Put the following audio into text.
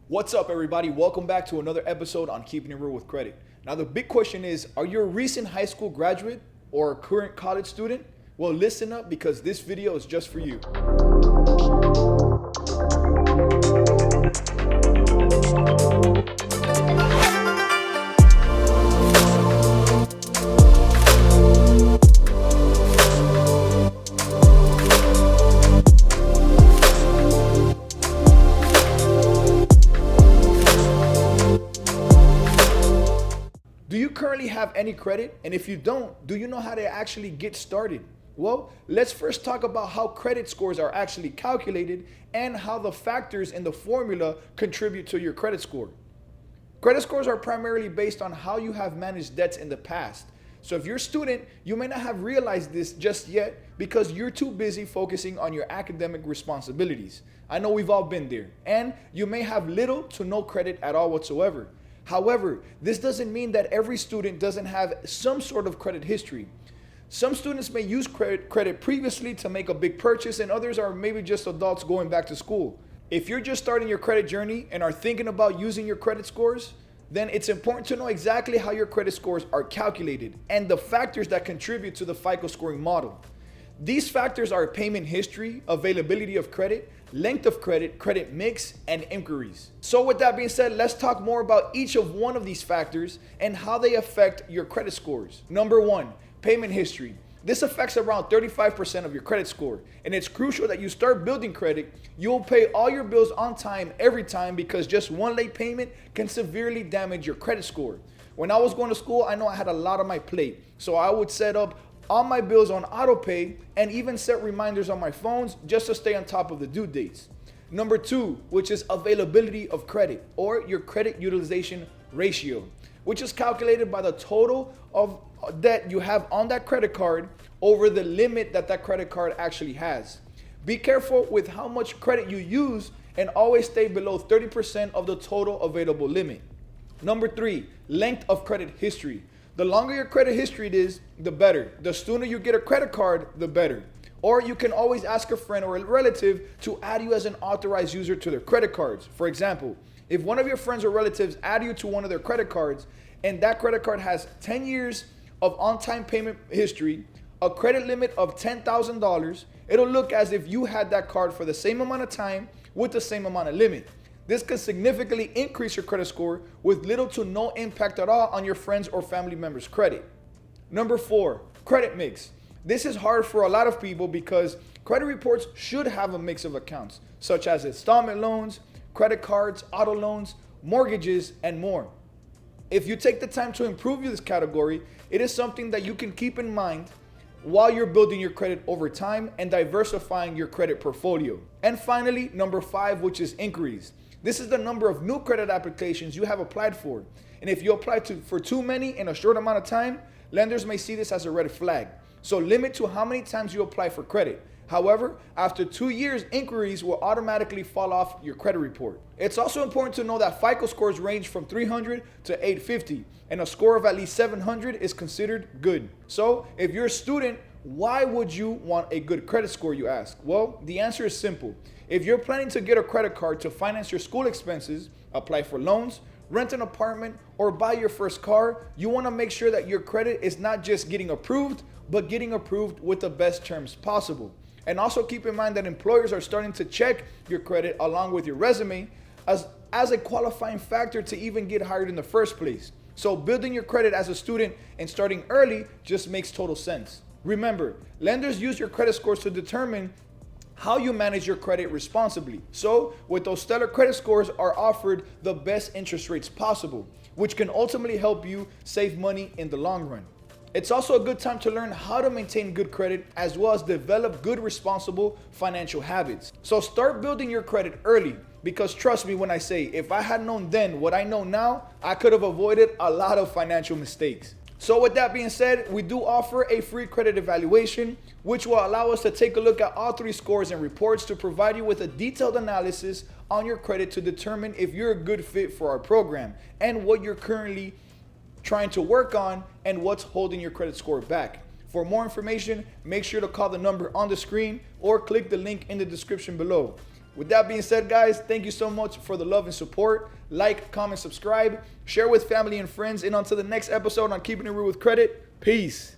What's up, everybody? Welcome back to another episode on Keeping It Real with Credit. Now, the big question is, are you a recent high school graduate or a current college student? Well, listen up because this video is just for you. Do you currently have any credit? And if you don't, do you know how to actually get started? Well, let's first talk about how credit scores are actually calculated and how the factors in the formula contribute to your credit score. Credit scores are primarily based on how you have managed debts in the past. So if you're a student, you may not have realized this just yet because you're too busy focusing on your academic responsibilities. I know we've all been there, and you may have little to no credit at all whatsoever. However, this doesn't mean that every student doesn't have some sort of credit history. Some students may use credit previously to make a big purchase, and others are maybe just adults going back to school. If you're just starting your credit journey and are thinking about using your credit scores, then it's important to know exactly how your credit scores are calculated and the factors that contribute to the FICO scoring model. These factors are payment history, availability of credit, length of credit, credit mix, and inquiries. So with that being said, let's talk more about each of one of these factors and how they affect your credit scores. Number one, payment history. This affects around 35% of your credit score, and it's crucial that you start building credit. You'll pay all your bills on time every time because just one late payment can severely damage your credit score. When I was going to school, I know I had a lot on my plate, so I would set up all my bills on auto pay and even set reminders on my phones just to stay on top of the due dates. Number two, which is availability of credit, or your credit utilization ratio, which is calculated by the total of debt you have on that credit card over the limit that that credit card actually has. Be careful with how much credit you use and always stay below 30% of the total available limit. Number three, length of credit history. The longer your credit history is, the better. The sooner you get a credit card, the better. Or you can always ask a friend or a relative to add you as an authorized user to their credit cards. For example, if one of your friends or relatives add you to one of their credit cards and that credit card has 10 years of on-time payment history, a credit limit of $10,000, it'll look as if you had that card for the same amount of time with the same amount of limit. This can significantly increase your credit score with little to no impact at all on your friends or family members' credit. Number four, credit mix. This is hard for a lot of people because credit reports should have a mix of accounts, such as installment loans, credit cards, auto loans, mortgages, and more. If you take the time to improve this category, it is something that you can keep in mind while you're building your credit over time and diversifying your credit portfolio. And finally, number five, which is inquiries. This is the number of new credit applications you have applied for. And if you apply for too many in a short amount of time, lenders may see this as a red flag. So limit to how many times you apply for credit. However, after 2 years, inquiries will automatically fall off your credit report. It's also important to know that FICO scores range from 300 to 850, and a score of at least 700 is considered good. So if you're a student, why would you want a good credit score, you ask? Well, the answer is simple. If you're planning to get a credit card to finance your school expenses, apply for loans, rent an apartment, or buy your first car, you want to make sure that your credit is not just getting approved, but getting approved with the best terms possible. And also keep in mind that employers are starting to check your credit along with your resume as a qualifying factor to even get hired in the first place. So building your credit as a student and starting early just makes total sense. Remember, lenders use your credit scores to determine how you manage your credit responsibly. So with those stellar credit scores are offered the best interest rates possible, which can ultimately help you save money in the long run. It's also a good time to learn how to maintain good credit as well as develop good responsible financial habits. So start building your credit early because trust me when I say, if I had known then what I know now, I could have avoided a lot of financial mistakes. So with that being said, we do offer a free credit evaluation, which will allow us to take a look at all three scores and reports to provide you with a detailed analysis on your credit to determine if you're a good fit for our program and what you're currently trying to work on and what's holding your credit score back. For more information, make sure to call the number on the screen or click the link in the description below. With that being said, guys, thank you so much for the love and support. Like, comment, subscribe, share with family and friends. And until the next episode on Keeping It Real with Credit, peace.